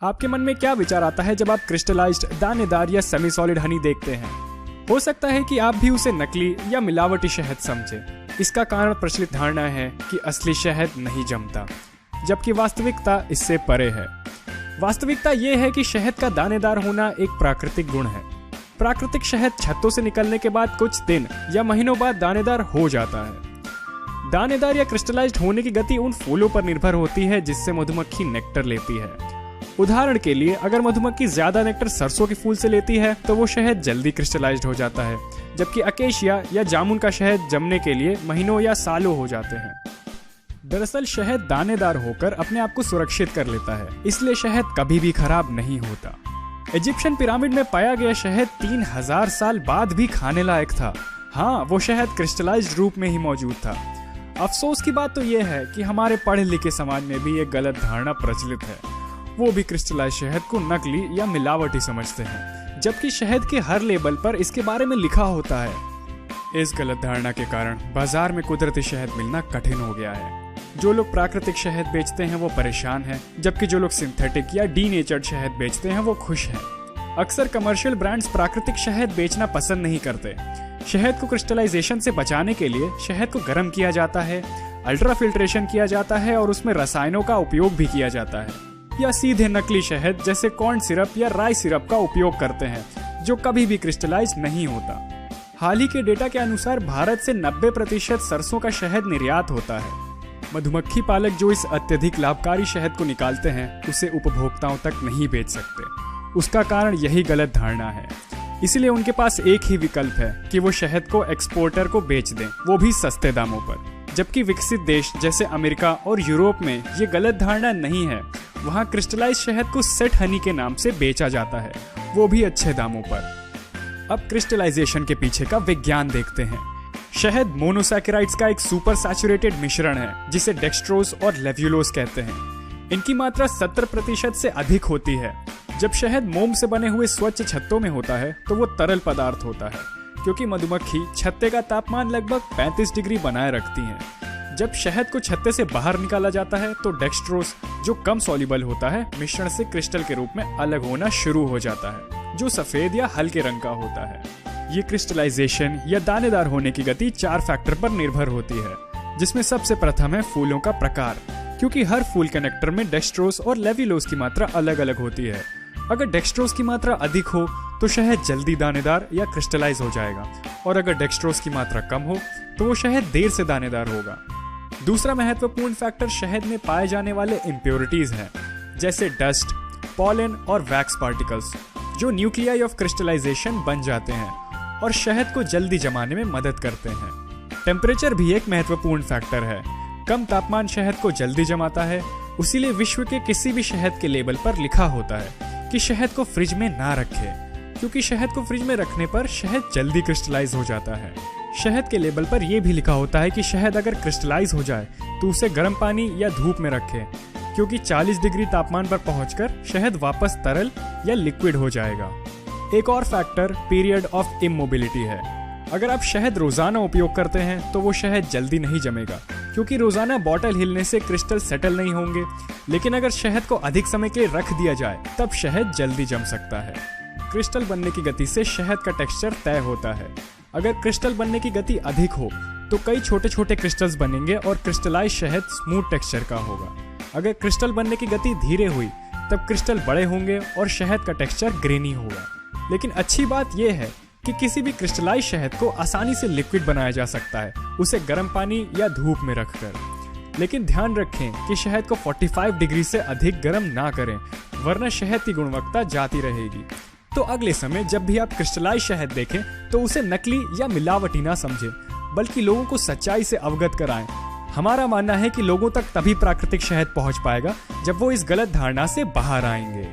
आपके मन में क्या विचार आता है जब आप क्रिस्टलाइज्ड, दानेदार या सेमी सॉलिड हनी देखते हैं? हो सकता है कि आप भी उसे नकली या मिलावटी शहद समझें। इसका कारण प्रचलित धारणा है कि असली शहद नहीं जमता, जबकि वास्तविकता इससे परे है। वास्तविकता ये है कि शहद का दानेदार होना एक प्राकृतिक गुण है। प्राकृतिक शहद छत्तों से निकलने के बाद कुछ दिन या महीनों बाद दानेदार हो जाता है। दानेदार या क्रिस्टलाइज्ड होने की गति उन फूलों पर निर्भर होती है जिससे मधुमक्खी नेक्टर लेती है। उदाहरण के लिए, अगर मधुमक्खी ज्यादा नेक्टर सरसों के फूल से लेती है तो वो शहद जल्दी क्रिस्टलाइज्ड हो जाता है, जबकि अकेशिया या जामुन का शहद जमने के लिए महीनों या सालों हो जाते हैं। दरअसल शहद दानेदार होकर अपने आप को सुरक्षित कर लेता है, इसलिए शहद कभी भी खराब नहीं होता। इजिप्शियन पिरामिड में पाया गया शहद 3000 साल बाद भी खाने लायक था। हाँ, वो शहद क्रिस्टलाइज्ड रूप में ही मौजूद था। अफसोस की बात तो यह है कि हमारे पढ़े लिखे समाज में भी एक गलत धारणा प्रचलित है। वो भी क्रिस्टलाइज्ड शहद को नकली या मिलावटी समझते हैं, जबकि शहद के हर लेबल पर इसके बारे में लिखा होता है। इस गलत धारणा के कारण बाजार में कुदरती शहद मिलना कठिन हो गया है। जो लोग प्राकृतिक शहद बेचते हैं वो परेशान हैं, जबकि जो लोग सिंथेटिक या डीनेचर्ड शहद बेचते हैं वो खुश हैं। अक्सर कमर्शियल ब्रांड्स प्राकृतिक शहद बेचना पसंद नहीं करते। शहद को क्रिस्टलाइजेशन से बचाने के लिए शहद को गर्म किया जाता है, अल्ट्रा फिल्ट्रेशन किया जाता है और उसमें रसायनों का उपयोग भी किया जाता है, या सीधे नकली शहद जैसे कॉर्न सिरप या राई सिरप का उपयोग करते हैं, जो कभी भी क्रिस्टलाइज नहीं होता। हाल ही के डेटा के अनुसार भारत से 90% सरसों का शहद निर्यात होता है। मधुमक्खी पालक जो इस अत्यधिक लाभकारी शहद को निकालते हैं उसे उपभोक्ताओं तक नहीं बेच सकते। उसका कारण यही गलत धारणा है। इसलिए उनके पास एक ही विकल्प है कि वो शहद को एक्सपोर्टर को बेच दें, वो भी सस्ते दामों पर। जबकि विकसित देश जैसे अमेरिका और यूरोप में ये गलत धारणा नहीं है। वहाँ क्रिस्टलाइज शहद को सेट हनी के नाम से बेचा जाता है, वो भी अच्छे दामों पर। अब क्रिस्टलाइजेशन के पीछे का विज्ञान देखते हैं। शहद मोनोसैकेराइड्स का एक सुपर सैचुरेटेड मिश्रण है जिसे डेक्सट्रोज और लेव्युलोज कहते हैं। इनकी मात्रा 70% से अधिक होती है। जब शहद मोम से बने हुए स्वच्छ छत्तों में होता है तो वो तरल पदार्थ होता है, क्योंकि मधुमक्खी छत्ते का तापमान लगभग 35 डिग्री बनाए रखती हैं। जब शहद को छत्ते से बाहर निकाला जाता है तो डेक्सट्रोज, जो कम सॉल्युबल होता है, मिश्रण से क्रिस्टल के रूप में अलग होना शुरू हो जाता है, जो सफेद या हल्के रंग का होता है। ये क्रिस्टलाइजेशन या दानेदार होने की गति 4 फैक्टर पर निर्भर होती है, जिसमें सबसे प्रथम है फूलों का प्रकार, क्योंकि हर फूल के नेक्टर में डेक्सट्रोज और लेव्युलोज की मात्रा अलग अलग होती है। अगर डेक्सट्रोज की मात्रा अधिक हो तो शहद जल्दी दानेदार या क्रिस्टलाइज हो जाएगा, और अगर डेक्सट्रोज की मात्रा कम हो तो वो शहद देर से दानेदार होगा। दूसरा महत्वपूर्ण फैक्टर शहद में पाए जाने वाले इम्प्योरिटीज हैं, जैसे डस्ट, पॉलन और वैक्स पार्टिकल्स, जो न्यूक्लियाई ऑफ क्रिस्टलाइजेशन बन जाते हैं और शहद को जल्दी जमाने में मदद करते हैं। टेम्परेचर भी एक महत्वपूर्ण फैक्टर है। कम तापमान शहद को जल्दी जमाता है, इसीलिए विश्व के किसी भी शहद के लेबल पर लिखा होता है कि शहद को फ्रिज में ना रखें, क्योंकि शहद को फ्रिज में रखने पर शहद जल्दी क्रिस्टलाइज हो जाता है। शहद के लेबल पर यह भी लिखा होता है कि शहद अगर क्रिस्टलाइज हो जाए तो उसे गर्म पानी या धूप में रखें, क्योंकि 40 डिग्री तापमान पर पहुंचकर शहद वापस तरल या लिक्विड हो जाएगा। एक और फैक्टर पीरियड ऑफ इमोबिलिटी है। अगर आप शहद रोजाना उपयोग करते हैं तो वो शहद जल्दी नहीं जमेगा, क्योंकि रोजाना बॉटल हिलने से क्रिस्टल सेटल नहीं होंगे। लेकिन अगर शहद को अधिक समय के लिए रख दिया जाए तब शहद जल्दी जम सकता है। क्रिस्टल बनने की गति से शहद का टेक्सचर तय होता है। अगर क्रिस्टल बनने की गति अधिक हो तो कई छोटे छोटे क्रिस्टल्स बनेंगे और क्रिस्टलाइज शहद स्मूथ टेक्सचर का होगा। अगर क्रिस्टल बनने की गति धीरे हुई तब क्रिस्टल बड़े होंगे और शहद का टेक्सचर ग्रेनी होगा। लेकिन अच्छी बात यह है कि किसी भी क्रिस्टलाइज शहद को आसानी से लिक्विड बनाया जा सकता है, उसे गर्म पानी या धूप में रखकर। लेकिन ध्यान रखें कि शहद को 45 डिग्री से अधिक गर्म ना करें, वरना शहद की गुणवत्ता जाती रहेगी। तो अगले समय जब भी आप क्रिस्टलाइज शहद देखें तो उसे नकली या मिलावटी ना समझें, बल्कि लोगों को सच्चाई से अवगत कराएं। हमारा मानना है कि लोगों तक तभी प्राकृतिक शहद पहुंच पाएगा जब वो इस गलत धारणा से बाहर आएंगे।